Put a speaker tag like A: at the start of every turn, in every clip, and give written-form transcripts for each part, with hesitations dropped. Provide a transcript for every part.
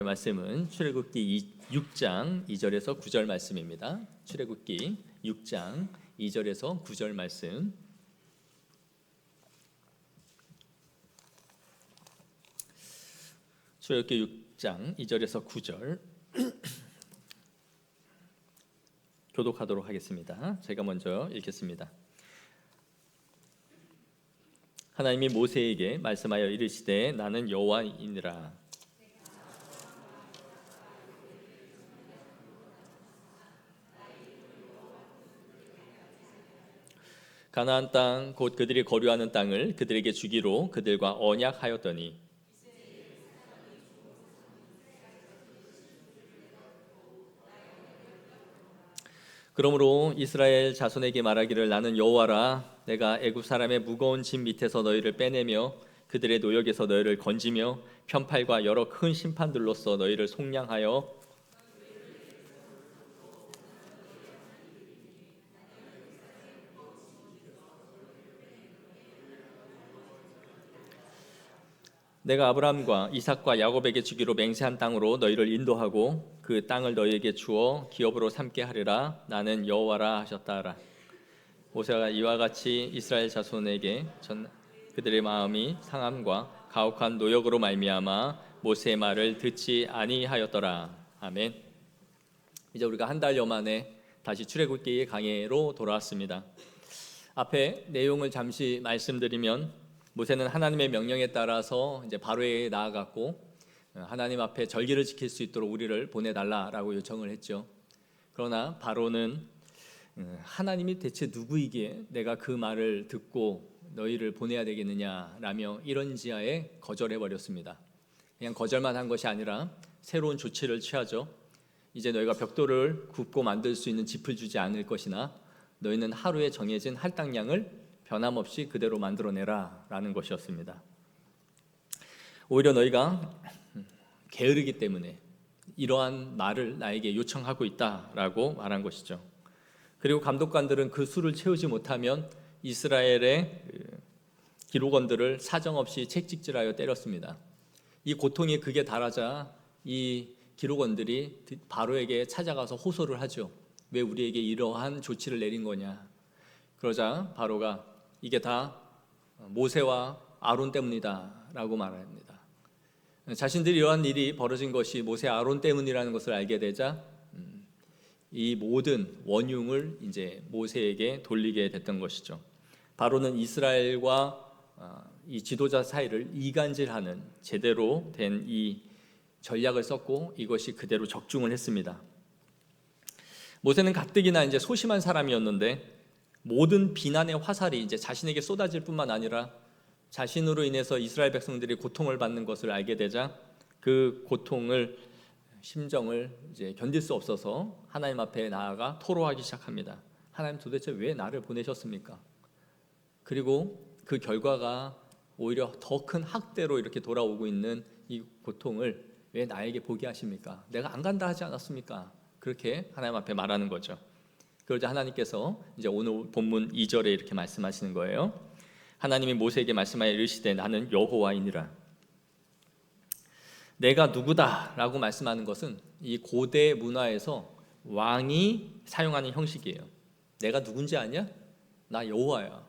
A: 말씀은 출애굽기 6장 2절에서 9절 말씀입니다. 출애굽기 6장 2절에서 9절 말씀. 출애굽기 6장 2절에서 9절 교독하도록 하겠습니다. 제가 먼저 읽겠습니다. 하나님이 모세에게 말씀하여 이르시되 나는 여호와이니라. 가나안 땅 곧 그들이 거류하는 땅을 그들에게 주기로 그들과 언약하였더니 그러므로 이스라엘 자손에게 말하기를 나는 여호와라. 내가 애굽 사람의 무거운 짐 밑에서 너희를 빼내며 그들의 노역에서 너희를 건지며 편팔과 여러 큰 심판들로서 너희를 속량하여 내가 아브라함과 이삭과 야곱에게 주기로 맹세한 땅으로 너희를 인도하고 그 땅을 너희에게 주어 기업으로 삼게 하리라. 나는 여호와라 하셨다라. 모세가 이와 같이 이스라엘 자손에게 그들의 마음이 상함과 가혹한 노역으로 말미암아 모세의 말을 듣지 아니하였더라. 아멘. 이제 우리가 한 달여 만에 다시 출애굽기 강해로 돌아왔습니다. 앞에 내용을 잠시 말씀드리면 모세는 하나님의 명령에 따라서 이제 바로에 나아갔고 하나님 앞에 절기를 지킬 수 있도록 우리를 보내달라라고 요청을 했죠. 그러나 바로는 하나님이 대체 누구이기에 내가 그 말을 듣고 너희를 보내야 되겠느냐라며 이런 지하에 거절해 버렸습니다. 그냥 거절만 한 것이 아니라 새로운 조치를 취하죠. 이제 너희가 벽돌을 굽고 만들 수 있는 짚을 주지 않을 것이나 너희는 하루에 정해진 할당량을 변함없이 그대로 만들어내라 라는 것이었습니다. 오히려 너희가 게으르기 때문에 이러한 말을 나에게 요청하고 있다라고 말한 것이죠. 그리고 감독관들은 그 수를 채우지 못하면 이스라엘의 기록원들을 사정없이 채찍질하여 때렸습니다. 이 고통이 극에 달하자 이 기록원들이 바로에게 찾아가서 호소를 하죠. 왜 우리에게 이러한 조치를 내린 거냐. 그러자 바로가 이게 다 모세와 아론 때문이다 라고 말합니다. 자신들이 이러한 일이 벌어진 것이 모세 아론 때문이라는 것을 알게 되자 이 모든 원흉을 이제 모세에게 돌리게 됐던 것이죠. 바로는 이스라엘과 이 지도자 사이를 이간질하는 제대로 된 이 전략을 썼고 이것이 그대로 적중을 했습니다. 모세는 가뜩이나 이제 소심한 사람이었는데 모든 비난의 화살이 이제 자신에게 쏟아질 뿐만 아니라 자신으로 인해서 이스라엘 백성들이 고통을 받는 것을 알게 되자 그 고통을 심정을 이제 견딜 수 없어서 하나님 앞에 나아가 토로하기 시작합니다. 하나님 도대체 왜 나를 보내셨습니까? 그리고 그 결과가 오히려 더 큰 학대로 이렇게 돌아오고 있는 이 고통을 왜 나에게 보게 하십니까? 내가 안 간다 하지 않았습니까? 그렇게 하나님 앞에 말하는 거죠. 그러자 하나님께서 이제 오늘 본문 2절에 이렇게 말씀하시는 거예요. 하나님이 모세에게 말씀하여 이르시되 나는 여호와이니라. 내가 누구다라고 말씀하는 것은 이 고대 문화에서 왕이 사용하는 형식이에요. 내가 누군지 아냐? 나 여호와야.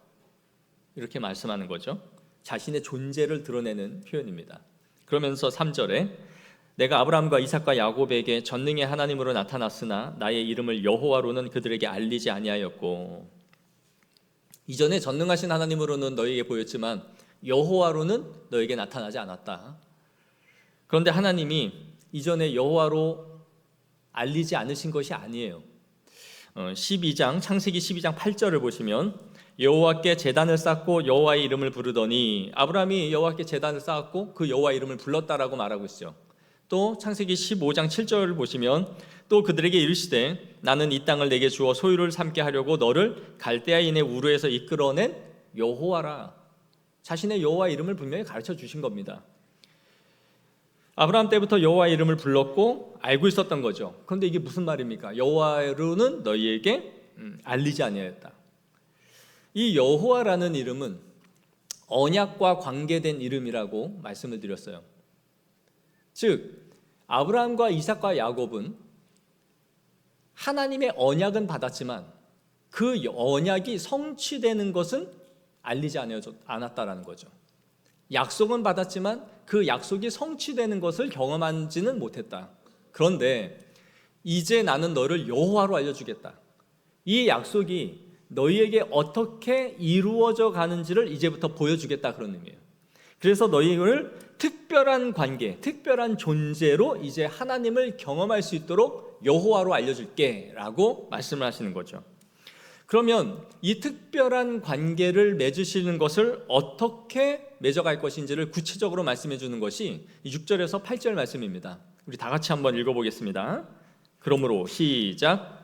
A: 이렇게 말씀하는 거죠. 자신의 존재를 드러내는 표현입니다. 그러면서 3절에 내가 아브라함과 이삭과 야곱에게 전능의 하나님으로 나타났으나 나의 이름을 여호와로는 그들에게 알리지 아니하였고 이전에 전능하신 하나님으로는 너희에게 보였지만 여호와로는 너희에게 나타나지 않았다. 그런데 하나님이 이전에 여호와로 알리지 않으신 것이 아니에요. 12장 창세기 12장 8절을 보시면 여호와께 제단을 쌓고 여호와의 이름을 부르더니 아브라함이 여호와께 제단을 쌓았고 그 여호와의 이름을 불렀다라고 말하고 있죠. 또 창세기 15장 7절을 보시면 또 그들에게 이르시되 나는 이 땅을 내게 주어 소유를 삼게 하려고 너를 갈대아인의 우르에서 이끌어낸 여호와라. 자신의 여호와 이름을 분명히 가르쳐 주신 겁니다. 아브라함 때부터 여호와의 이름을 불렀고 알고 있었던 거죠. 그런데 이게 무슨 말입니까? 여호와로는 너희에게 알리지 아니하였다. 이 여호와라는 이름은 언약과 관계된 이름이라고 말씀을 드렸어요. 즉 아브라함과 이삭과 야곱은 하나님의 언약은 받았지만 그 언약이 성취되는 것은 알리지 않았다라는 거죠. 약속은 받았지만 그 약속이 성취되는 것을 경험하지는 못했다. 그런데 이제 나는 너를 여호와로 알려주겠다. 이 약속이 너희에게 어떻게 이루어져 가는지를 이제부터 보여주겠다, 그런 의미예요. 그래서 너희를 특별한 관계, 특별한 존재로 이제 하나님을 경험할 수 있도록 여호와로 알려줄게 라고 말씀을 하시는 거죠. 그러면 이 특별한 관계를 맺으시는 것을 어떻게 맺어갈 것인지를 구체적으로 말씀해 주는 것이 6절에서 8절 말씀입니다. 우리 다 같이 한번 읽어보겠습니다. 그러므로 시작.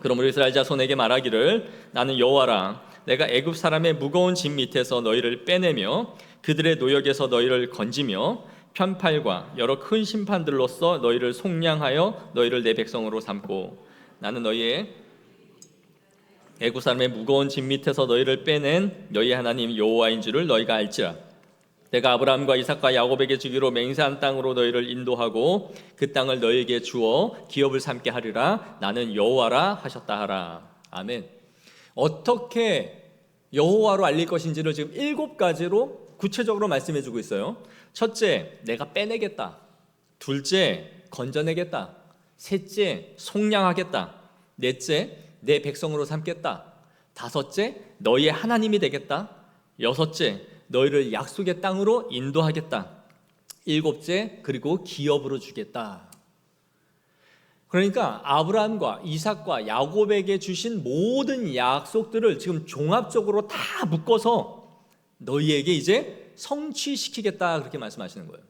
A: 그러므로 이스라엘 자손에게 말하기를 나는 여호와라. 내가 애굽 사람의 무거운 짐 밑에서 너희를 빼내며 그들의 노역에서 너희를 건지며 편팔과 여러 큰 심판들로서 너희를 속량하여 너희를 내 백성으로 삼고 나는 너희의 애굽 사람의 무거운 짐 밑에서 너희를 빼낸 너희 하나님 여호와인 줄을 너희가 알지라. 내가 아브라함과 이삭과 야곱에게 주기로 맹세한 땅으로 너희를 인도하고 그 땅을 너희에게 주어 기업을 삼게 하리라. 나는 여호와라 하셨다 하라. 아멘. 어떻게 여호와로 알릴 것인지를 지금 7가지로 구체적으로 말씀해 주고 있어요. 첫째, 내가 빼내겠다. 둘째, 건져내겠다. 셋째, 속량하겠다. 넷째, 내 백성으로 삼겠다. 다섯째, 너희의 하나님이 되겠다. 여섯째, 너희를 약속의 땅으로 인도하겠다. 일곱째, 그리고 기업으로 주겠다. 그러니까 아브라함과 이삭과 야곱에게 주신 모든 약속들을 지금 종합적으로 다 묶어서 너희에게 이제 성취시키겠다, 그렇게 말씀하시는 거예요.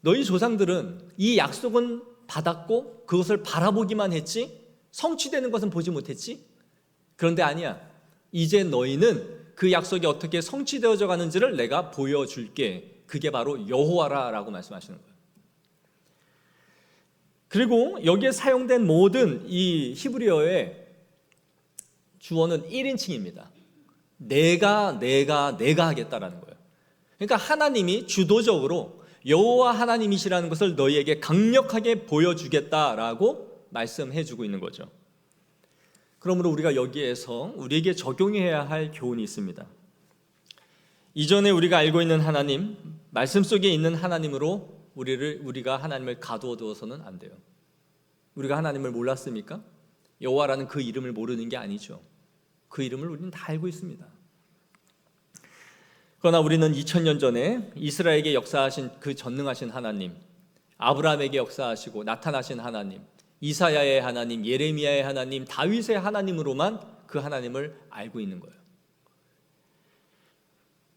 A: 너희 조상들은 이 약속은 받았고 그것을 바라보기만 했지 성취되는 것은 보지 못했지. 그런데 아니야. 이제 너희는 그 약속이 어떻게 성취되어져 가는지를 내가 보여줄게. 그게 바로 여호와라라고 말씀하시는 거예요. 그리고 여기에 사용된 모든 이 히브리어의 주어는 1인칭입니다. 내가 하겠다라는 거예요. 그러니까 하나님이 주도적으로 여호와 하나님이시라는 것을 너희에게 강력하게 보여주겠다라고 말씀해 주고 있는 거죠. 그러므로 우리가 여기에서 우리에게 적용해야 할 교훈이 있습니다. 이전에 우리가 알고 있는 하나님, 말씀 속에 있는 하나님으로 우리가 하나님을 가두어 두어서는 안 돼요. 우리가 하나님을 몰랐습니까? 여호와라는 그 이름을 모르는 게 아니죠. 그 이름을 우리는 다 알고 있습니다. 그러나 우리는 2000년 전에 이스라엘에게 역사하신 그 전능하신 하나님, 아브라함에게 역사하시고 나타나신 하나님, 이사야의 하나님, 예레미야의 하나님, 다윗의 하나님으로만 그 하나님을 알고 있는 거예요.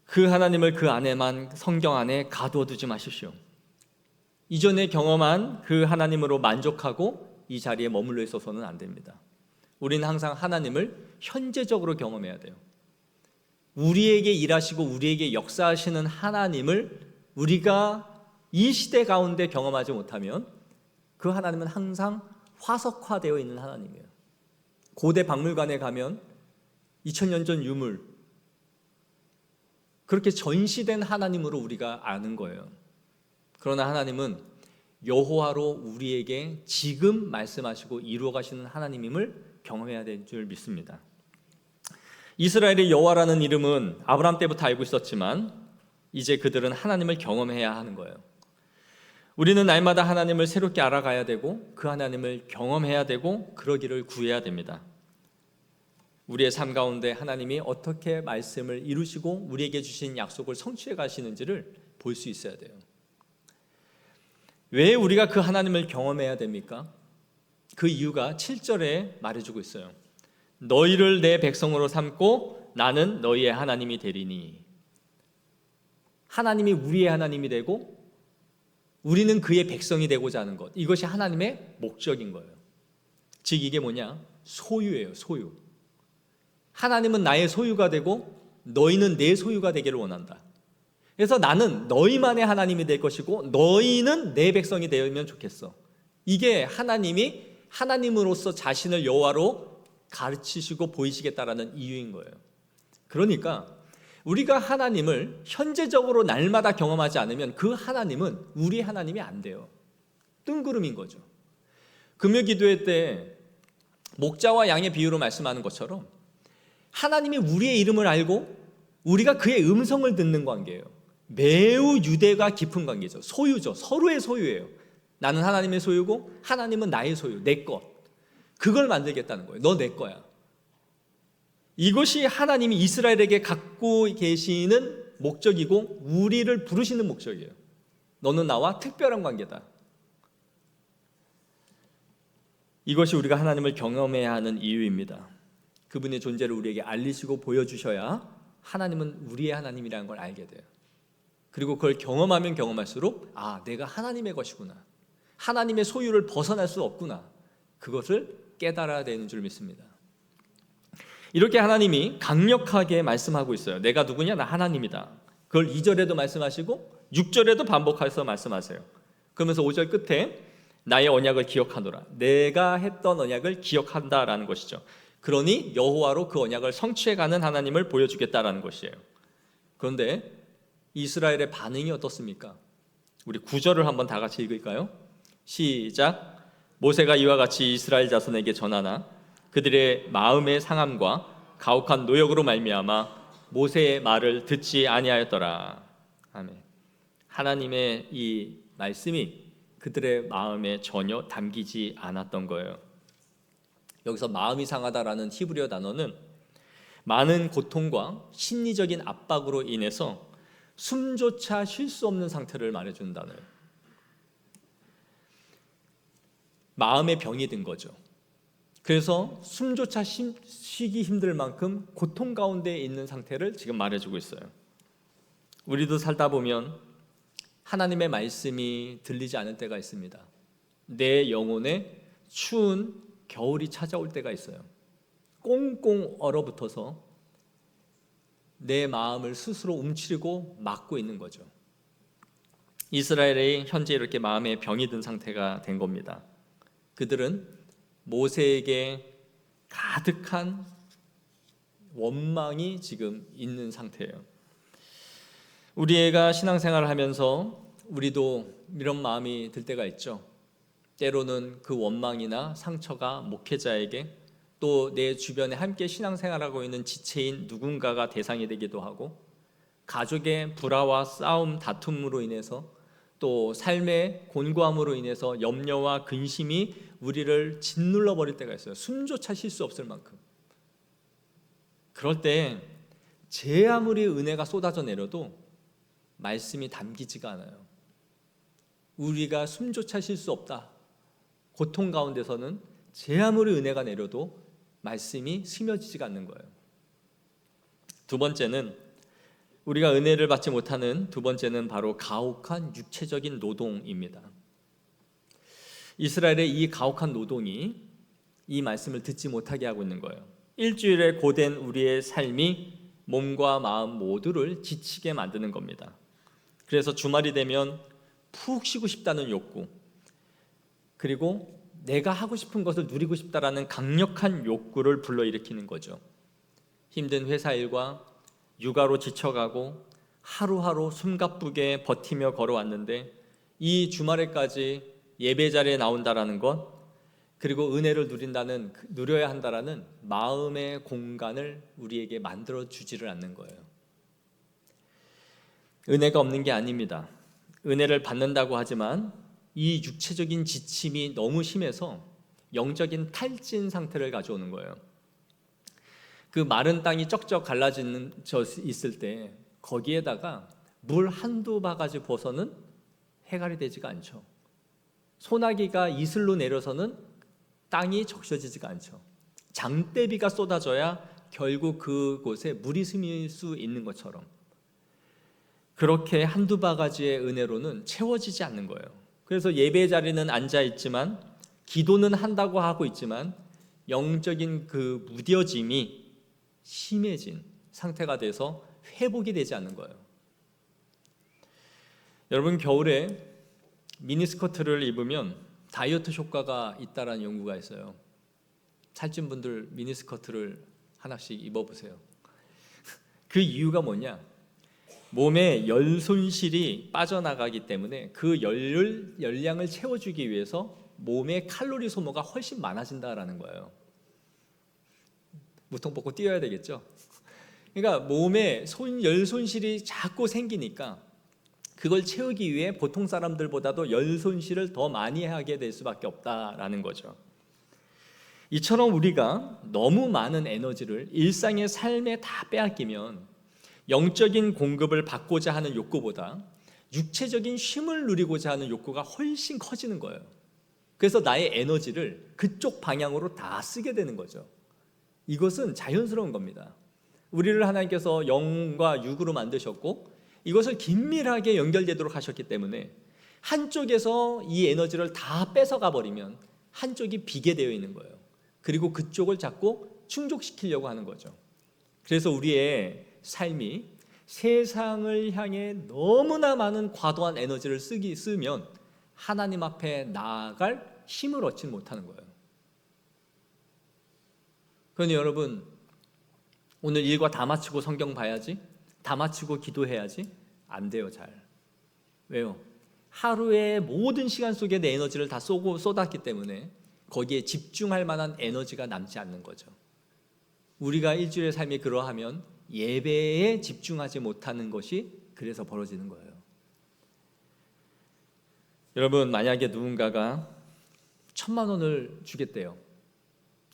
A: 그 하나님을 그 안에만, 성경 안에 가두어두지 마십시오. 이전에 경험한 그 하나님으로 만족하고 이 자리에 머물러 있어서는 안 됩니다. 우리는 항상 하나님을 현재적으로 경험해야 돼요. 우리에게 일하시고 우리에게 역사하시는 하나님을 우리가 이 시대 가운데 경험하지 못하면 그 하나님은 항상 화석화되어 있는 하나님이에요. 고대 박물관에 가면 2000년 전 유물, 그렇게 전시된 하나님으로 우리가 아는 거예요. 그러나 하나님은 여호와로 우리에게 지금 말씀하시고 이루어 가시는 하나님임을 경험해야 될 줄 믿습니다. 이스라엘의 여호와라는 이름은 아브라함 때부터 알고 있었지만 이제 그들은 하나님을 경험해야 하는 거예요. 우리는 날마다 하나님을 새롭게 알아가야 되고 그 하나님을 경험해야 되고 그러기를 구해야 됩니다. 우리의 삶 가운데 하나님이 어떻게 말씀을 이루시고 우리에게 주신 약속을 성취해 가시는지를 볼 수 있어야 돼요. 왜 우리가 그 하나님을 경험해야 됩니까? 그 이유가 7절에 말해주고 있어요. 너희를 내 백성으로 삼고 나는 너희의 하나님이 되리니. 하나님이 우리의 하나님이 되고 우리는 그의 백성이 되고자 하는 것, 이것이 하나님의 목적인 거예요. 즉 이게 뭐냐? 소유예요. 소유. 하나님은 나의 소유가 되고 너희는 내 소유가 되기를 원한다. 그래서 나는 너희만의 하나님이 될 것이고 너희는 내 백성이 되면 좋겠어. 이게 하나님이 하나님으로서 자신을 여호와로 가르치시고 보이시겠다라는 이유인 거예요. 그러니까 우리가 하나님을 현재적으로 날마다 경험하지 않으면 그 하나님은 우리의 하나님이 안 돼요. 뜬구름인 거죠. 금요 기도회 때 목자와 양의 비유로 말씀하는 것처럼 하나님이 우리의 이름을 알고 우리가 그의 음성을 듣는 관계예요. 매우 유대가 깊은 관계죠. 소유죠. 서로의 소유예요. 나는 하나님의 소유고 하나님은 나의 소유, 내 것. 그걸 만들겠다는 거예요. 너 내 거야. 이것이 하나님이 이스라엘에게 갖고 계시는 목적이고 우리를 부르시는 목적이에요. 너는 나와 특별한 관계다. 이것이 우리가 하나님을 경험해야 하는 이유입니다. 그분의 존재를 우리에게 알리시고 보여주셔야 하나님은 우리의 하나님이라는 걸 알게 돼요. 그리고 그걸 경험하면 경험할수록 내가 하나님의 것이구나. 하나님의 소유를 벗어날 수 없구나. 그것을 깨달아야 되는 줄 믿습니다. 이렇게 하나님이 강력하게 말씀하고 있어요. 내가 누구냐? 나 하나님이다. 그걸 2절에도 말씀하시고 6절에도 반복해서 말씀하세요. 그러면서 5절 끝에 나의 언약을 기억하노라. 내가 했던 언약을 기억한다라는 것이죠. 그러니 여호와로 그 언약을 성취해가는 하나님을 보여주겠다라는 것이에요. 그런데 이스라엘의 반응이 어떻습니까? 우리 9절을 한번 다 같이 읽을까요? 시작. 모세가 이와 같이 이스라엘 자손에게 전하나 그들의 마음의 상함과 가혹한 노역으로 말미암아 모세의 말을 듣지 아니하였더라. 아멘. 하나님의 이 말씀이 그들의 마음에 전혀 담기지 않았던 거예요. 여기서 마음이 상하다라는 히브리어 단어는 많은 고통과 심리적인 압박으로 인해서 숨조차 쉴 수 없는 상태를 말해주는 단어예요. 마음의 병이 든 거죠. 그래서 숨조차 쉬기 힘들 만큼 고통 가운데 있는 상태를 지금 말해주고 있어요. 우리도 살다 보면 하나님의 말씀이 들리지 않을 때가 있습니다. 내 영혼에 추운 겨울이 찾아올 때가 있어요. 꽁꽁 얼어붙어서 내 마음을 스스로 움츠리고 막고 있는 거죠. 이스라엘이 현재 이렇게 마음에 병이 든 상태가 된 겁니다. 그들은 모세에게 가득한 원망이 지금 있는 상태예요. 우리가 신앙생활을 하면서 우리도 이런 마음이 들 때가 있죠. 때로는 그 원망이나 상처가 목회자에게 또 내 주변에 함께 신앙생활하고 있는 지체인 누군가가 대상이 되기도 하고 가족의 불화와 싸움, 다툼으로 인해서 또 삶의 곤고함으로 인해서 염려와 근심이 우리를 짓눌러 버릴 때가 있어요. 숨조차 쉴 수 없을 만큼. 그럴 때 제 아무리 은혜가 쏟아져 내려도 말씀이 담기지가 않아요. 우리가 숨조차 쉴 수 없다. 고통 가운데서는 제 아무리 은혜가 내려도 말씀이 스며지지가 않는 거예요. 두 번째는 우리가 은혜를 받지 못하는 두 번째는 바로 가혹한 육체적인 노동입니다. 이스라엘의 이 가혹한 노동이 이 말씀을 듣지 못하게 하고 있는 거예요. 일주일에 고된 우리의 삶이 몸과 마음 모두를 지치게 만드는 겁니다. 그래서 주말이 되면 푹 쉬고 싶다는 욕구, 그리고 내가 하고 싶은 것을 누리고 싶다라는 강력한 욕구를 불러일으키는 거죠. 힘든 회사 일과 육아로 지쳐가고 하루하루 숨가쁘게 버티며 걸어왔는데 이 주말에까지 예배 자리에 나온다라는 것, 그리고 은혜를 누려야 한다라는 마음의 공간을 우리에게 만들어 주지를 않는 거예요. 은혜가 없는 게 아닙니다. 은혜를 받는다고 하지만 이 육체적인 지침이 너무 심해서 영적인 탈진 상태를 가져오는 거예요. 그 마른 땅이 쩍쩍 갈라져 있을 때 거기에다가 물 한두 바가지 부어서는 해갈이 되지가 않죠. 소나기가 이슬로 내려서는 땅이 적셔지지가 않죠. 장대비가 쏟아져야 결국 그곳에 물이 스밀 수 있는 것처럼 그렇게 한두 바가지의 은혜로는 채워지지 않는 거예요. 그래서 예배 자리는 앉아 있지만 기도는 한다고 하고 있지만 영적인 그 무뎌짐이 심해진 상태가 돼서 회복이 되지 않는 거예요. 여러분, 겨울에 미니스커트를 입으면 다이어트 효과가 있다라는 연구가 있어요. 살찐 분들 미니스커트를 하나씩 입어보세요. 그 이유가 뭐냐? 몸에 열 손실이 빠져나가기 때문에 그 열량을 채워주기 위해서 몸의 칼로리 소모가 훨씬 많아진다라는 거예요. 무통 벗고 뛰어야 되겠죠? 그러니까 몸에 열 손실이 자꾸 생기니까 그걸 채우기 위해 보통 사람들보다도 열 손실을 더 많이 하게 될 수밖에 없다라는 거죠. 이처럼 우리가 너무 많은 에너지를 일상의 삶에 다 빼앗기면 영적인 공급을 받고자 하는 욕구보다 육체적인 쉼을 누리고자 하는 욕구가 훨씬 커지는 거예요. 그래서 나의 에너지를 그쪽 방향으로 다 쓰게 되는 거죠. 이것은 자연스러운 겁니다. 우리를 하나님께서 영과 육으로 만드셨고 이것을 긴밀하게 연결되도록 하셨기 때문에 한쪽에서 이 에너지를 다 뺏어가 버리면 한쪽이 비게 되어 있는 거예요. 그리고 그쪽을 자꾸 충족시키려고 하는 거죠. 그래서 우리의 삶이 세상을 향해 너무나 많은 과도한 에너지를 쓰면 하나님 앞에 나아갈 힘을 얻지 못하는 거예요. 그러니 여러분, 오늘 일과 다 마치고 성경 봐야지, 다 마치고 기도해야지, 안 돼요. 잘. 왜요? 하루의 모든 시간 속에 내 에너지를 다 쏟았기 때문에 거기에 집중할 만한 에너지가 남지 않는 거죠. 우리가 일주일의 삶이 그러하면 예배에 집중하지 못하는 것이 그래서 벌어지는 거예요. 여러분, 만약에 누군가가 1,000만 원을 주겠대요.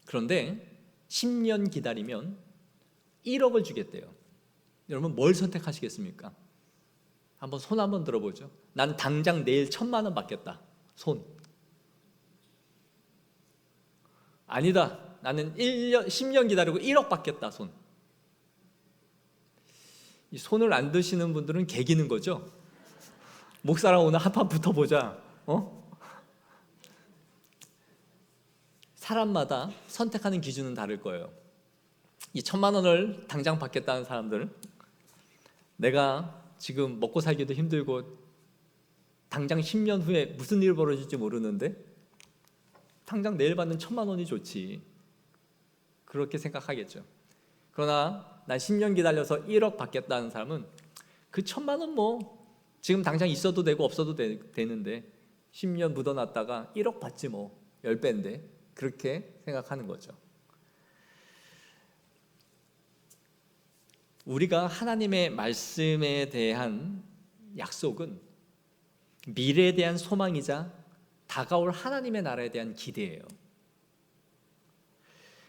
A: 그런데 10년 기다리면 1억을 주겠대요. 여러분, 뭘 선택하시겠습니까? 한번 손 한번 들어보죠. 난 당장 내일 1,000만 원 받겠다. 손. 아니다. 나는 10년 기다리고 1억 받겠다. 손. 이 손을 안 드시는 분들은 개기는 거죠. 목사랑 오늘 한판 붙어보자. 사람마다 선택하는 기준은 다를 거예요. 이 1,000만 원을 당장 받겠다는 사람들은 내가 지금 먹고 살기도 힘들고 당장 10년 후에 무슨 일이 벌어질지 모르는데 당장 내일 받는 1,000만 원이 좋지, 그렇게 생각하겠죠. 그러나 난 10년 기다려서 1억 받겠다는 사람은 그 1,000만 원 뭐 지금 당장 있어도 되고 없어도 되는데 10년 묻어놨다가 1억 받지 뭐 10배인데, 그렇게 생각하는 거죠. 우리가 하나님의 말씀에 대한 약속은 미래에 대한 소망이자 다가올 하나님의 나라에 대한 기대예요.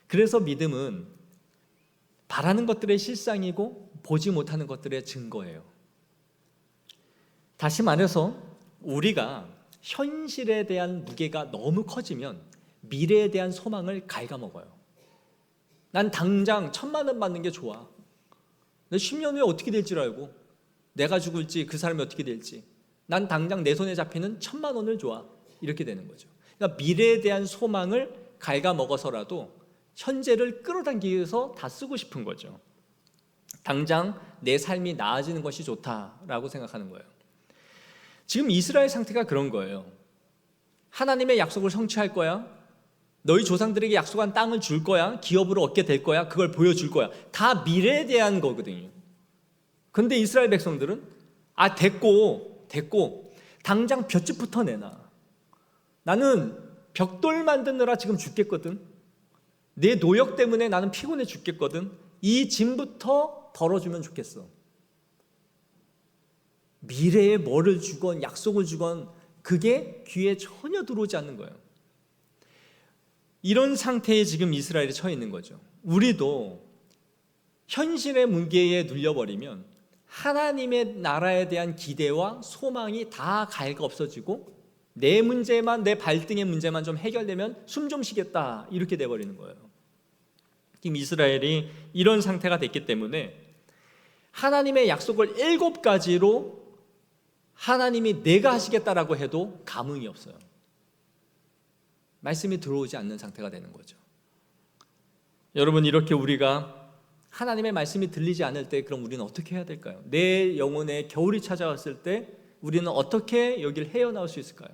A: 그래서 믿음은 바라는 것들의 실상이고 보지 못하는 것들의 증거예요. 다시 말해서 우리가 현실에 대한 무게가 너무 커지면 미래에 대한 소망을 갉아먹어요. 난 당장 1,000만 원 받는 게 좋아. 10년 후에 어떻게 될 줄 알고, 내가 죽을지 그 사람이 어떻게 될지, 난 당장 내 손에 잡히는 1,000만 원을 좋아. 이렇게 되는 거죠. 그러니까 미래에 대한 소망을 갉아먹어서라도 현재를 끌어당기기 위해서 다 쓰고 싶은 거죠. 당장 내 삶이 나아지는 것이 좋다라고 생각하는 거예요. 지금 이스라엘 상태가 그런 거예요. 하나님의 약속을 성취할 거야, 너희 조상들에게 약속한 땅을 줄 거야, 기업으로 얻게 될 거야, 그걸 보여줄 거야. 다 미래에 대한 거거든요. 그런데 이스라엘 백성들은 됐고 당장 볏짚부터 내놔. 나는 벽돌 만드느라 지금 죽겠거든. 내 노역 때문에 나는 피곤해 죽겠거든. 이 짐부터 덜어주면 좋겠어. 미래에 뭐를 주건 약속을 주건 그게 귀에 전혀 들어오지 않는 거예요. 이런 상태에 지금 이스라엘이 처해 있는 거죠. 우리도 현실의 무게에 눌려버리면 하나님의 나라에 대한 기대와 소망이 다 갈가 없어지고 내 문제만, 내 발등의 문제만 좀 해결되면 숨 좀 쉬겠다, 이렇게 돼버리는 거예요. 지금 이스라엘이 이런 상태가 됐기 때문에 하나님의 약속을 7가지로 하나님이 내가 하시겠다라고 해도 감흥이 없어요. 말씀이 들어오지 않는 상태가 되는 거죠. 여러분, 이렇게 우리가 하나님의 말씀이 들리지 않을 때 그럼 우리는 어떻게 해야 될까요? 내 영혼에 겨울이 찾아왔을 때 우리는 어떻게 여기를 헤어나올 수 있을까요?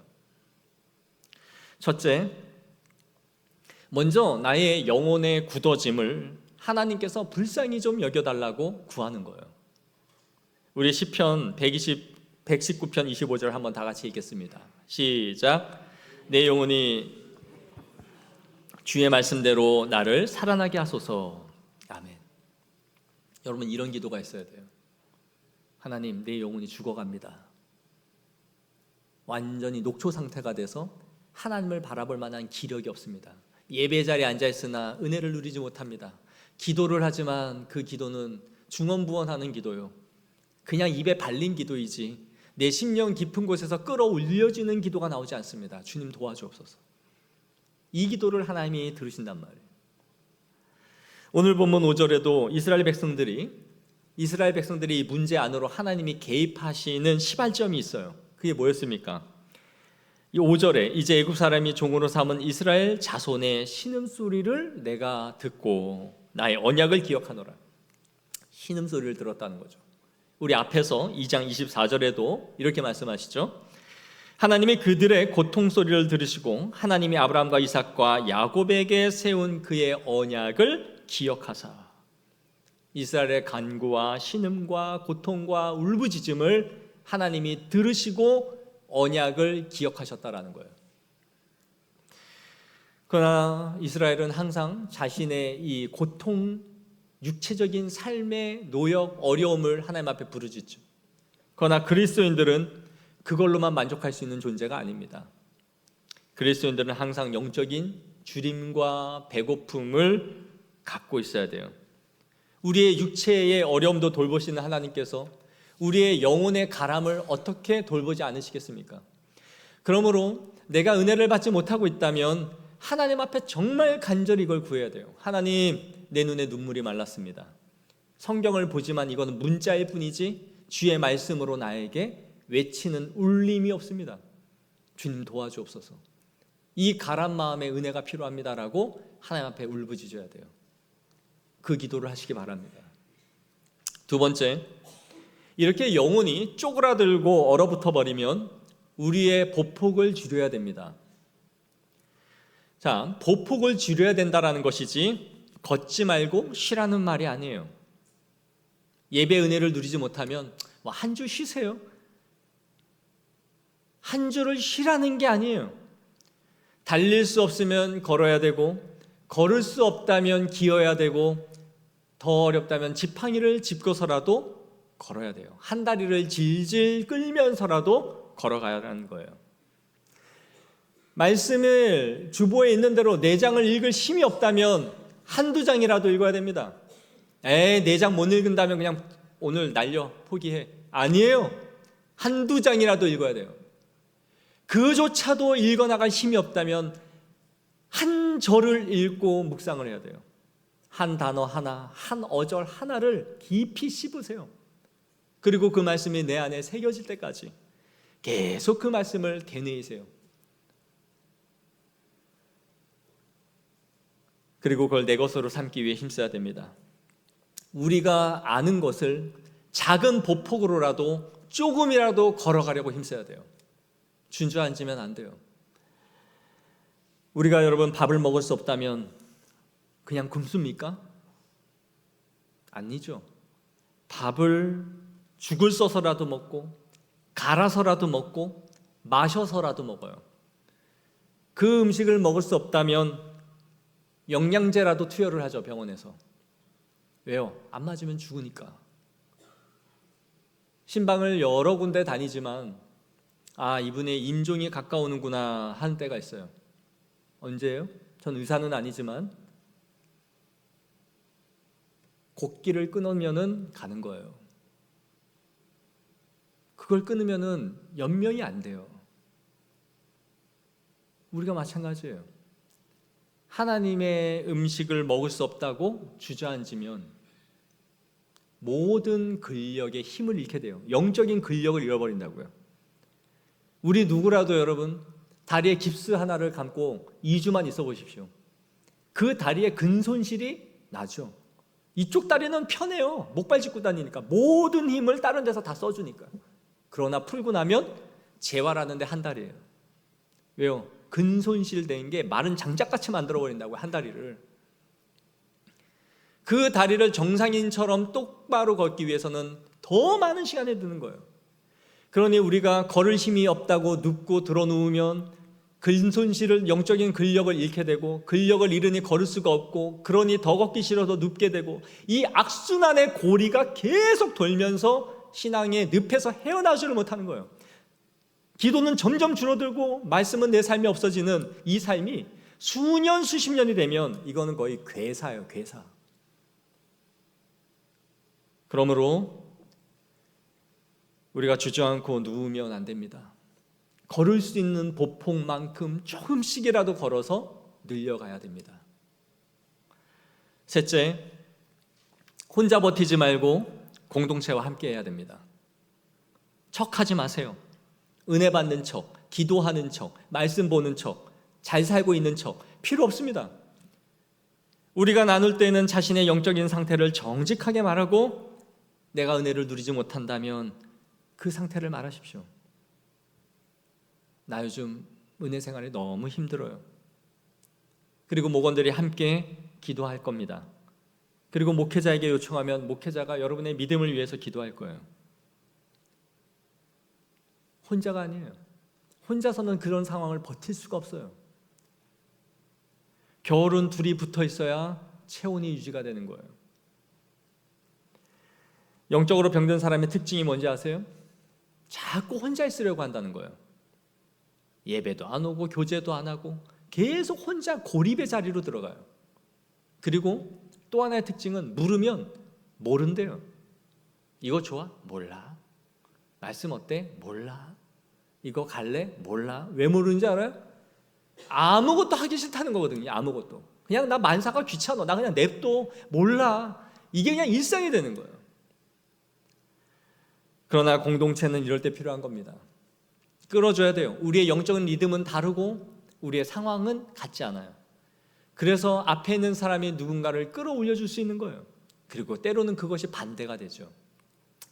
A: 첫째, 먼저 나의 영혼의 굳어짐을 하나님께서 불쌍히 좀 여겨달라고 구하는 거예요. 우리 시편 119편 25절 한번 다 같이 읽겠습니다. 시작. 내 영혼이 주의 말씀대로 나를 살아나게 하소서. 아멘. 여러분, 이런 기도가 있어야 돼요. 하나님, 내 영혼이 죽어갑니다. 완전히 녹초 상태가 돼서 하나님을 바라볼 만한 기력이 없습니다. 예배 자리에 앉아있으나 은혜를 누리지 못합니다. 기도를 하지만 그 기도는 중언부언하는 기도요, 그냥 입에 발린 기도이지 내 심령 깊은 곳에서 끌어올려지는 기도가 나오지 않습니다. 주님 도와주옵소서. 이 기도를 하나님이 들으신단 말이에요. 오늘 본문 5절에도 이스라엘 백성들이 이 문제 안으로 하나님이 개입하시는 시발점이 있어요. 그게 뭐였습니까? 이 5절에 이제 애굽 사람이 종으로 삼은 이스라엘 자손의 신음소리를 내가 듣고 나의 언약을 기억하노라. 신음소리를 들었다는 거죠. 우리 앞에서 2장 24절에도 이렇게 말씀하시죠. 하나님이 그들의 고통소리를 들으시고 하나님이 아브라함과 이삭과 야곱에게 세운 그의 언약을 기억하사. 이스라엘의 간구와 신음과 고통과 울부짖음을 하나님이 들으시고 언약을 기억하셨다라는 거예요. 그러나 이스라엘은 항상 자신의 이 고통, 육체적인 삶의 노역, 어려움을 하나님 앞에 부르짖죠. 그러나 그리스도인들은 그걸로만 만족할 수 있는 존재가 아닙니다. 그리스도인들은 항상 영적인 주림과 배고픔을 갖고 있어야 돼요. 우리의 육체의 어려움도 돌보시는 하나님께서 우리의 영혼의 가람을 어떻게 돌보지 않으시겠습니까? 그러므로 내가 은혜를 받지 못하고 있다면 하나님 앞에 정말 간절히 이걸 구해야 돼요. 하나님, 내 눈에 눈물이 말랐습니다. 성경을 보지만 이거는 문자일 뿐이지 주의 말씀으로 나에게 외치는 울림이 없습니다. 주님 도와주옵소서. 이 가란 마음의 은혜가 필요합니다라고 하나님 앞에 울부짖어야 돼요. 그 기도를 하시기 바랍니다. 두 번째, 이렇게 영혼이 쪼그라들고 얼어붙어 버리면 우리의 보폭을 줄여야 됩니다. 자, 보폭을 줄여야 된다라는 것이지 걷지 말고 쉬라는 말이 아니에요. 예배 은혜를 누리지 못하면 한 주 쉬세요. 한 주를 쉬라는 게 아니에요. 달릴 수 없으면 걸어야 되고, 걸을 수 없다면 기어야 되고, 더 어렵다면 지팡이를 짚고서라도 걸어야 돼요. 한 다리를 질질 끌면서라도 걸어가야 하는 거예요. 말씀을 주보에 있는 대로 4장을 읽을 힘이 없다면 한두 장이라도 읽어야 됩니다. 4장 못 읽는다면 그냥 오늘 날려 포기해. 아니에요. 한두 장이라도 읽어야 돼요. 그조차도 읽어나갈 힘이 없다면 한 절을 읽고 묵상을 해야 돼요. 한 단어 하나, 한 어절 하나를 깊이 씹으세요. 그리고 그 말씀이 내 안에 새겨질 때까지 계속 그 말씀을 되뇌이세요. 그리고 그걸 내 것으로 삼기 위해 힘써야 됩니다. 우리가 아는 것을 작은 보폭으로라도 조금이라도 걸어가려고 힘써야 돼요. 주저앉으면 안 돼요. 우리가 여러분 밥을 먹을 수 없다면 그냥 굶습니까? 아니죠. 밥을 죽을 써서라도 먹고 갈아서라도 먹고 마셔서라도 먹어요. 그 음식을 먹을 수 없다면 영양제라도 투여를 하죠, 병원에서. 왜요? 안 맞으면 죽으니까. 신방을 여러 군데 다니지만 이분의 임종이 가까우는구나 하는 때가 있어요. 언제예요? 전 의사는 아니지만 곡기를 끊으면은 가는 거예요. 그걸 끊으면은 연명이 안 돼요. 우리가 마찬가지예요. 하나님의 음식을 먹을 수 없다고 주저앉으면 모든 근력의 힘을 잃게 돼요. 영적인 근력을 잃어버린다고요. 우리 누구라도 여러분 다리에 깁스 하나를 감고 2주만 있어 보십시오. 그 다리에 근손실이 나죠. 이쪽 다리는 편해요. 목발 짚고 다니니까 모든 힘을 다른 데서 다 써주니까. 그러나 풀고 나면 재활하는데 한 달이에요. 왜요? 근손실된 게 마른 장작같이 만들어버린다고요, 한 다리를. 그 다리를 정상인처럼 똑바로 걷기 위해서는 더 많은 시간이 드는 거예요. 그러니 우리가 걸을 힘이 없다고 눕고 드러누우면 근손실을, 영적인 근력을 잃게 되고, 근력을 잃으니 걸을 수가 없고, 그러니 더 걷기 싫어서 눕게 되고, 이 악순환의 고리가 계속 돌면서 신앙의 늪에서 헤어나지를 못하는 거예요. 기도는 점점 줄어들고 말씀은 내 삶이 없어지는 이 삶이 수년 수십 년이 되면 이거는 거의 괴사예요, 괴사. 그러므로 우리가 주저앉고 누우면 안 됩니다. 걸을 수 있는 보폭만큼 조금씩이라도 걸어서 늘려가야 됩니다. 셋째, 혼자 버티지 말고 공동체와 함께 해야 됩니다. 척하지 마세요. 은혜 받는 척, 기도하는 척, 말씀 보는 척, 잘 살고 있는 척 필요 없습니다. 우리가 나눌 때는 자신의 영적인 상태를 정직하게 말하고, 내가 은혜를 누리지 못한다면 그 상태를 말하십시오. 나 요즘 은혜 생활이 너무 힘들어요. 그리고 목원들이 함께 기도할 겁니다. 그리고 목회자에게 요청하면 목회자가 여러분의 믿음을 위해서 기도할 거예요. 혼자가 아니에요. 혼자서는 그런 상황을 버틸 수가 없어요. 겨울은 둘이 붙어 있어야 체온이 유지가 되는 거예요. 영적으로 병든 사람의 특징이 뭔지 아세요? 자꾸 혼자 있으려고 한다는 거예요. 예배도 안 오고 교제도 안 하고 계속 혼자 고립의 자리로 들어가요. 그리고 또 하나의 특징은 물으면 모른대요. 이거 좋아? 몰라. 말씀 어때? 몰라. 이거 갈래? 몰라. 왜 모르는지 알아요? 아무것도 하기 싫다는 거거든요. 아무것도. 그냥 나 만사가 귀찮아. 나 그냥 냅둬. 몰라. 이게 그냥 일상이 되는 거예요. 그러나 공동체는 이럴 때 필요한 겁니다. 끌어줘야 돼요. 우리의 영적인 리듬은 다르고 우리의 상황은 같지 않아요. 그래서 앞에 있는 사람이 누군가를 끌어올려 줄 수 있는 거예요. 그리고 때로는 그것이 반대가 되죠.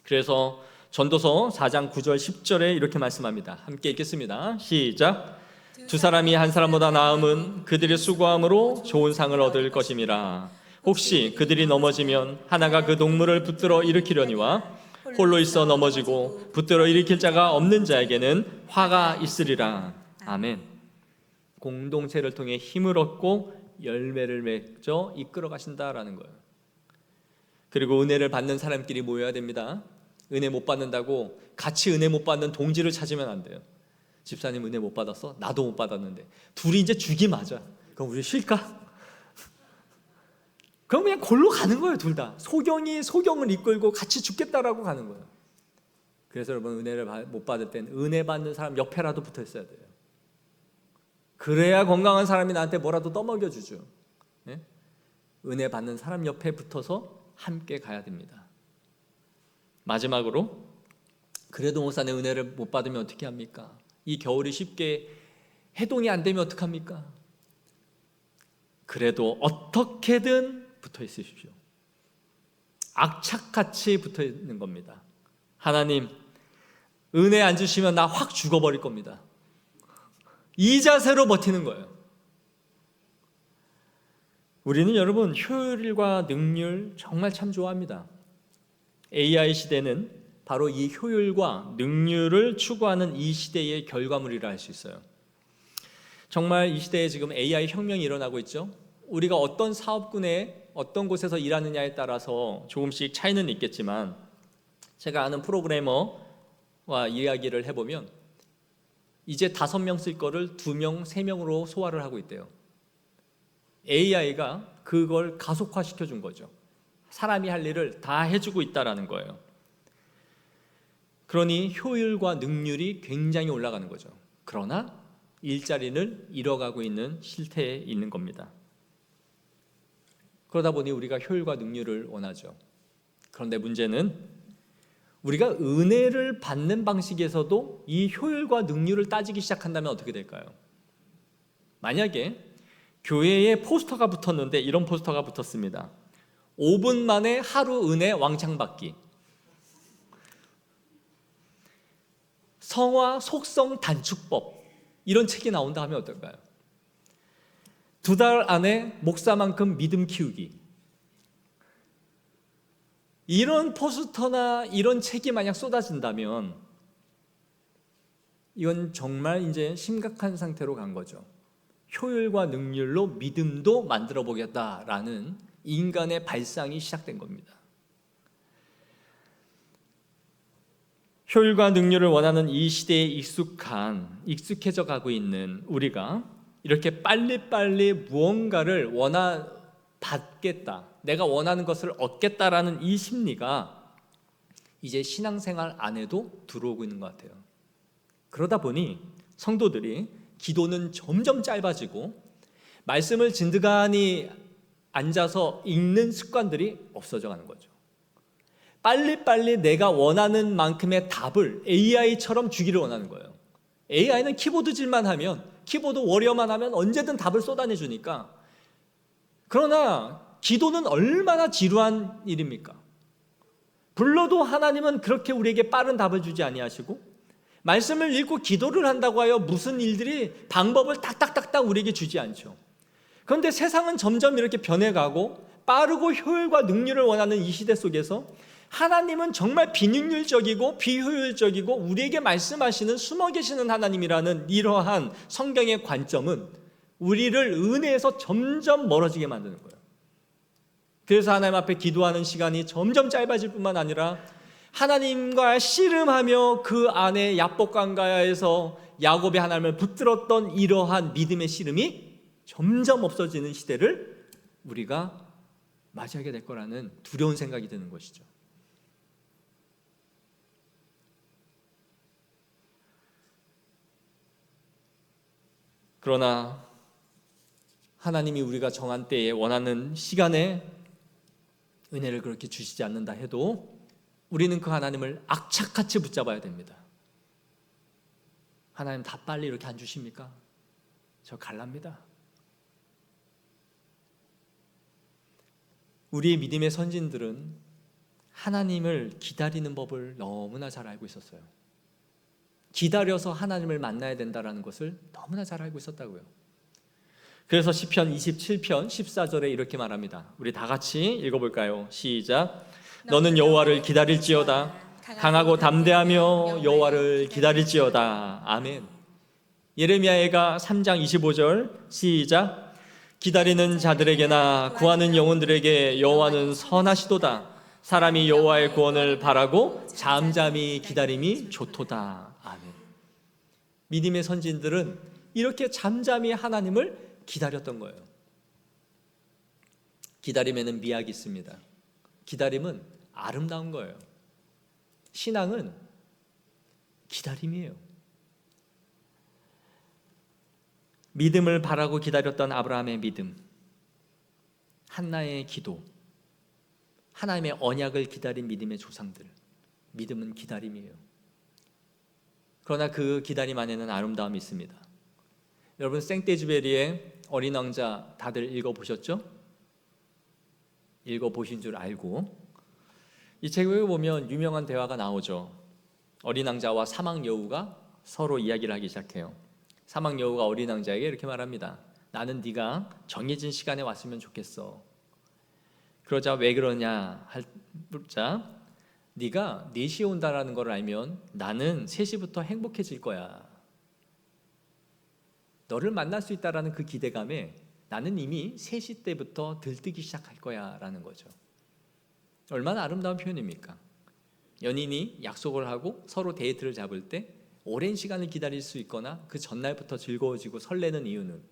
A: 그래서 전도서 4장 9절 10절에 이렇게 말씀합니다. 함께 읽겠습니다. 시작. 두 사람이 한 사람보다 나음은 그들의 수고함으로 좋은 상을 얻을 것임이라. 혹시 그들이 넘어지면 하나가 그 동물을 붙들어 일으키려니와 홀로 있어 넘어지고 붙들어 일으킬 자가 없는 자에게는 화가 있으리라. 아멘. 공동체를 통해 힘을 얻고 열매를 맺어 이끌어 가신다라는 거예요. 그리고 은혜를 받는 사람끼리 모여야 됩니다. 은혜 못 받는다고 같이 은혜 못 받는 동지를 찾으면 안 돼요. 집사님 은혜 못 받았어? 나도 못 받았는데 둘이 이제 죽이 맞아. 그럼 우리 쉴까? 그럼 그냥 골로 가는 거예요. 둘 다 소경이 소경을 이끌고 같이 죽겠다라고 가는 거예요. 그래서 여러분 은혜를 못 받을 땐 은혜 받는 사람 옆에라도 붙어 있어야 돼요. 그래야 건강한 사람이 나한테 뭐라도 떠먹여주죠. 네? 은혜 받는 사람 옆에 붙어서 함께 가야 됩니다. 마지막으로, 그래도 목사님 은혜를 못 받으면 어떻게 합니까? 이 겨울이 쉽게 해동이 안 되면 어떡합니까? 그래도 어떻게든 붙어 있으십시오. 악착같이 붙어 있는 겁니다. 하나님 은혜 안 주시면 나 확 죽어버릴 겁니다. 이 자세로 버티는 거예요. 우리는 여러분 효율과 능률 정말 참 좋아합니다. AI 시대는 바로 이 효율과 능률을 추구하는 이 시대의 결과물이라 할 수 있어요. 정말 이 시대에 지금 AI 혁명이 일어나고 있죠. 우리가 어떤 사업군에 어떤 곳에서 일하느냐에 따라서 조금씩 차이는 있겠지만, 제가 아는 프로그래머와 이야기를 해보면 이제 5명 쓸 거를 2명, 3명으로 소화를 하고 있대요. AI가 그걸 가속화시켜 준 거죠. 사람이 할 일을 다 해주고 있다는 거예요. 그러니 효율과 능률이 굉장히 올라가는 거죠. 그러나 일자리를 잃어가고 있는 실태에 있는 겁니다. 그러다 보니 우리가 효율과 능률을 원하죠. 그런데 문제는 우리가 은혜를 받는 방식에서도 이 효율과 능률을 따지기 시작한다면 어떻게 될까요? 만약에 교회에 포스터가 붙었는데 이런 포스터가 붙었습니다. 5분 만에 하루 은혜 왕창 받기. 성화 속성 단축법. 이런 책이 나온다 하면 어떨까요? 2달 안에 목사만큼 믿음 키우기. 이런 포스터나 이런 책이 만약 쏟아진다면 이건 정말 이제 심각한 상태로 간 거죠. 효율과 능률로 믿음도 만들어 보겠다라는 인간의 발상이 시작된 겁니다. 효율과 능률을 원하는 이 시대에 익숙해져 가고 있는 우리가 이렇게 빨리빨리 무언가를 받겠다, 내가 원하는 것을 얻겠다라는 이 심리가 이제 신앙생활 안에도 들어오고 있는 것 같아요. 그러다 보니 성도들이 기도는 점점 짧아지고 말씀을 진드간이 앉아서 읽는 습관들이 없어져 가는 거죠. 빨리빨리 내가 원하는 만큼의 답을 AI처럼 주기를 원하는 거예요. AI는 키보드질만 하면, 키보드 워리어만 하면 언제든 답을 쏟아내주니까. 그러나 기도는 얼마나 지루한 일입니까? 불러도 하나님은 그렇게 우리에게 빠른 답을 주지 아니하시고, 말씀을 읽고 기도를 한다고 하여 무슨 일들이 방법을 딱딱딱딱 우리에게 주지 않죠. 그런데 세상은 점점 이렇게 변해가고 빠르고 효율과 능률을 원하는 이 시대 속에서 하나님은 정말 비능률적이고 비효율적이고 우리에게 말씀하시는 숨어 계시는 하나님이라는 이러한 성경의 관점은 우리를 은혜에서 점점 멀어지게 만드는 거예요. 그래서 하나님 앞에 기도하는 시간이 점점 짧아질 뿐만 아니라 하나님과 씨름하며 그 안에 야복강가야에서 야곱이 하나님을 붙들었던 이러한 믿음의 씨름이 점점 없어지는 시대를 우리가 맞이하게 될 거라는 두려운 생각이 드는 것이죠. 그러나 하나님이 우리가 정한 때에 원하는 시간에 은혜를 그렇게 주시지 않는다 해도 우리는 그 하나님을 악착같이 붙잡아야 됩니다. 하나님 다 빨리 이렇게 안 주십니까? 저 갈랍니다. 우리의 믿음의 선진들은 하나님을 기다리는 법을 너무나 잘 알고 있었어요. 기다려서 하나님을 만나야 된다는 것을 너무나 잘 알고 있었다고요. 그래서 시편 27편 14절에 이렇게 말합니다. 우리 다 같이 읽어볼까요? 시작. 너는 여호와를 기다릴지어다. 강하고 담대하며 여호와를 기다릴지어다. 아멘. 예레미야가 3장 25절 시작. 기다리는 자들에게나 구하는 영혼들에게 여호와는 선하시도다. 사람이 여호와의 구원을 바라고 잠잠히 기다림이 좋도다. 아멘. 믿음의 선진들은 이렇게 잠잠히 하나님을 기다렸던 거예요. 기다림에는 미학이 있습니다. 기다림은 아름다운 거예요. 신앙은 기다림이에요. 믿음을 바라고 기다렸던 아브라함의 믿음, 한나의 기도, 하나님의 언약을 기다린 믿음의 조상들. 믿음은 기다림이에요. 그러나 그 기다림 안에는 아름다움이 있습니다. 여러분, 생떼주베리의 어린 왕자 다들 읽어보셨죠? 읽어보신 줄 알고 이 책을 보면 유명한 대화가 나오죠. 어린 왕자와 사막 여우가 서로 이야기를 하기 시작해요. 사막 여우가 어린 왕자에게 이렇게 말합니다. 나는 네가 정해진 시간에 왔으면 좋겠어. 그러자 왜 그러냐 묻자 네가 4시에 온다라는 걸 알면 나는 3시부터 행복해질 거야. 너를 만날 수 있다라는 그 기대감에 나는 이미 3시 때부터 들뜨기 시작할 거야 라는 거죠. 얼마나 아름다운 표현입니까? 연인이 약속을 하고 서로 데이트를 잡을 때 오랜 시간을 기다릴 수 있거나 그 전날부터 즐거워지고 설레는 이유는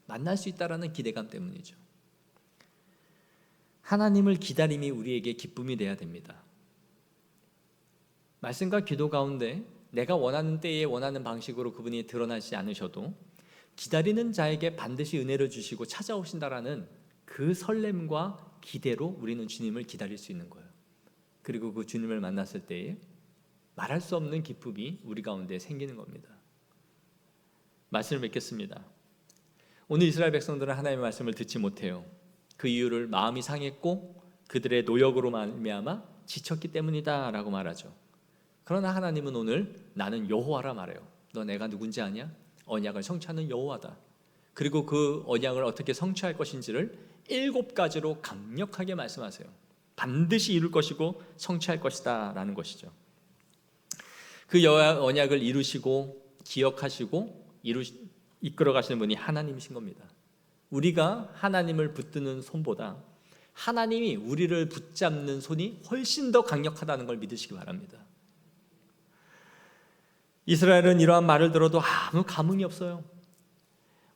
A: 만날 수 있다라는 기대감 때문이죠. 하나님을 기다림이 우리에게 기쁨이 되어야 됩니다. 말씀과 기도 가운데 내가 원하는 때에 원하는 방식으로 그분이 드러나지 않으셔도 기다리는 자에게 반드시 은혜를 주시고 찾아오신다라는 그 설렘과 기대로 우리는 주님을 기다릴 수 있는 거예요. 그리고 그 주님을 만났을 때에 말할 수 없는 기쁨이 우리 가운데 생기는 겁니다. 말씀을 맺겠습니다. 오늘 이스라엘 백성들은 하나님의 말씀을 듣지 못해요. 그 이유를 마음이 상했고 그들의 노력으로 말미암아 지쳤기 때문이다 라고 말하죠. 그러나 하나님은 오늘 나는 여호와라 말해요. 너 내가 누군지 아냐? 언약을 성취하는 여호와다. 그리고 그 언약을 어떻게 성취할 것인지를 7가지로 강력하게 말씀하세요. 반드시 이룰 것이고 성취할 것이다 라는 것이죠. 그 언약을 이루시고 기억하시고 이끌어 가시는 분이 하나님이신 겁니다. 우리가 하나님을 붙드는 손보다 하나님이 우리를 붙잡는 손이 훨씬 더 강력하다는 걸 믿으시기 바랍니다. 이스라엘은 이러한 말을 들어도 아무 감흥이 없어요.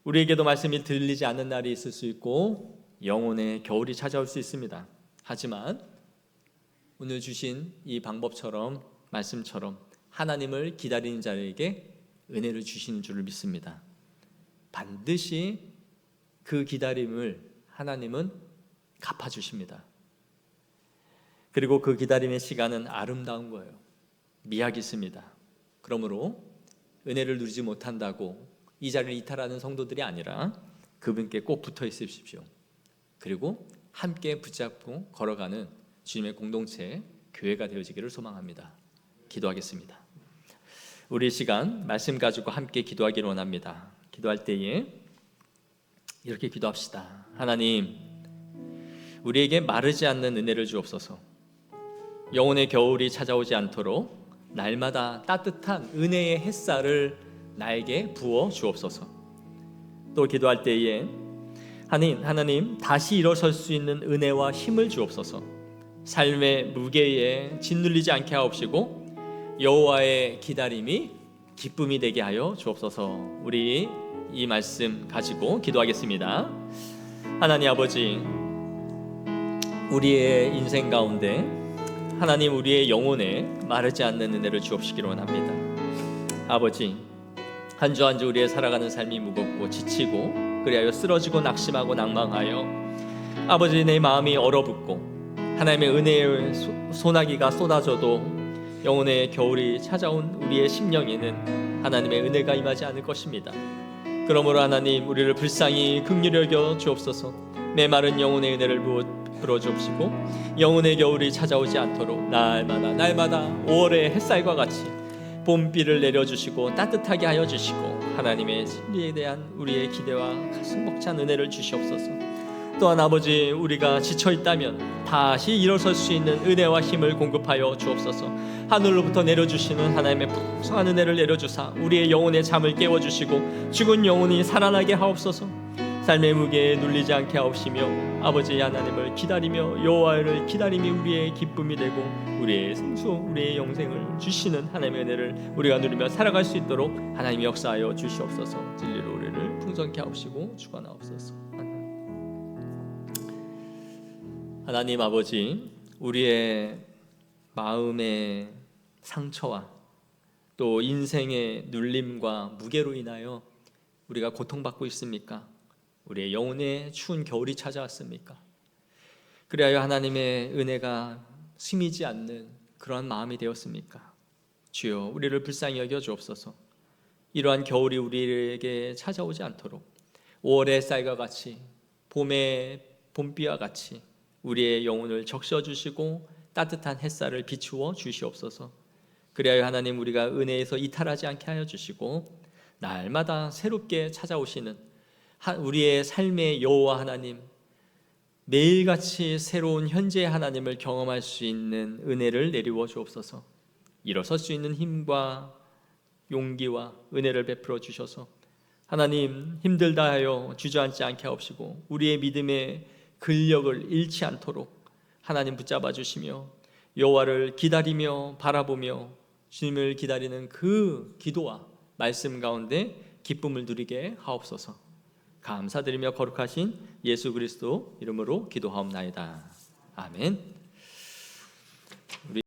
A: 우리에게도 말씀이 들리지 않는 날이 있을 수 있고 영혼의 겨울이 찾아올 수 있습니다. 하지만 오늘 주신 이 방법처럼 말씀처럼 하나님을 기다리는 자에게 은혜를 주시는 줄을 믿습니다. 반드시 그 기다림을 하나님은 갚아주십니다. 그리고 그 기다림의 시간은 아름다운 거예요. 미학이 있습니다. 그러므로 은혜를 누리지 못한다고 이 자리를 이탈하는 성도들이 아니라 그분께 꼭 붙어 있으십시오. 그리고 함께 붙잡고 걸어가는 주님의 공동체, 교회가 되어지기를 소망합니다. 기도하겠습니다. 우리 시간 말씀 가지고 함께 기도하기를 원합니다. 기도할 때에 이렇게 기도합시다. 하나님, 우리에게 마르지 않는 은혜를 주옵소서. 영혼의 겨울이 찾아오지 않도록 날마다 따뜻한 은혜의 햇살을 나에게 부어 주옵소서. 또 기도할 때에 하나님 다시 일어설 수 있는 은혜와 힘을 주옵소서. 삶의 무게에 짓눌리지 않게 하옵시고 여호와의 기다림이 기쁨이 되게 하여 주옵소서. 우리 이 말씀 가지고 기도하겠습니다. 하나님 아버지, 우리의 인생 가운데 하나님 우리의 영혼에 마르지 않는 은혜를 주옵시기를 원합니다. 아버지, 한 주 한 주 우리의 살아가는 삶이 무겁고 지치고 그리하여 쓰러지고 낙심하고 낭망하여 아버지 내 마음이 얼어붙고 하나님의 은혜의 소나기가 쏟아져도 영혼의 겨울이 찾아온 우리의 심령에는 하나님의 은혜가 임하지 않을 것입니다. 그러므로 하나님 우리를 불쌍히 긍휼히 여겨 주옵소서. 메마른 영혼의 은혜를 불어주옵시고 영혼의 겨울이 찾아오지 않도록 날마다 5월의 햇살과 같이 봄비를 내려주시고 따뜻하게 하여 주시고 하나님의 진리에 대한 우리의 기대와 가슴 벅찬 은혜를 주시옵소서. 또한 아버지, 우리가 지쳐있다면 다시 일어설 수 있는 은혜와 힘을 공급하여 주옵소서. 하늘로부터 내려주시는 하나님의 풍성한 은혜를 내려주사 우리의 영혼의 잠을 깨워주시고 죽은 영혼이 살아나게 하옵소서. 삶의 무게에 눌리지 않게 하옵시며 아버지 하나님을 기다리며 여호와를 기다림이 우리의 기쁨이 되고 우리의 생수, 우리의 영생을 주시는 하나님의 은혜를 우리가 누리며 살아갈 수 있도록 하나님이 역사하여 주시옵소서. 진리로 우리를 풍성케 하옵시고 주관하옵소서. 하나님 아버지, 우리의 마음의 상처와 또 인생의 눌림과 무게로 인하여 우리가 고통받고 있습니까? 우리의 영혼의 추운 겨울이 찾아왔습니까? 그리하여 하나님의 은혜가 스미지 않는 그러한 마음이 되었습니까? 주여, 우리를 불쌍히 여겨 주옵소서. 이러한 겨울이 우리에게 찾아오지 않도록 5월의 쌀과 같이 봄의 봄비와 같이 우리의 영혼을 적셔주시고 따뜻한 햇살을 비추어 주시옵소서. 그리하여 하나님 우리가 은혜에서 이탈하지 않게 하여 주시고 날마다 새롭게 찾아오시는 우리의 삶의 여호와 하나님, 매일같이 새로운 현재의 하나님을 경험할 수 있는 은혜를 내리워 주옵소서. 일어설 수 있는 힘과 용기와 은혜를 베풀어 주셔서 하나님 힘들다 하여 주저앉지 않게 하옵시고 우리의 믿음의 근력을 잃지 않도록 하나님 붙잡아 주시며 여호와를 기다리며 바라보며 주님을 기다리는 그 기도와 말씀 가운데 기쁨을 누리게 하옵소서. 감사드리며 거룩하신 예수 그리스도 이름으로 기도하옵나이다. 아멘.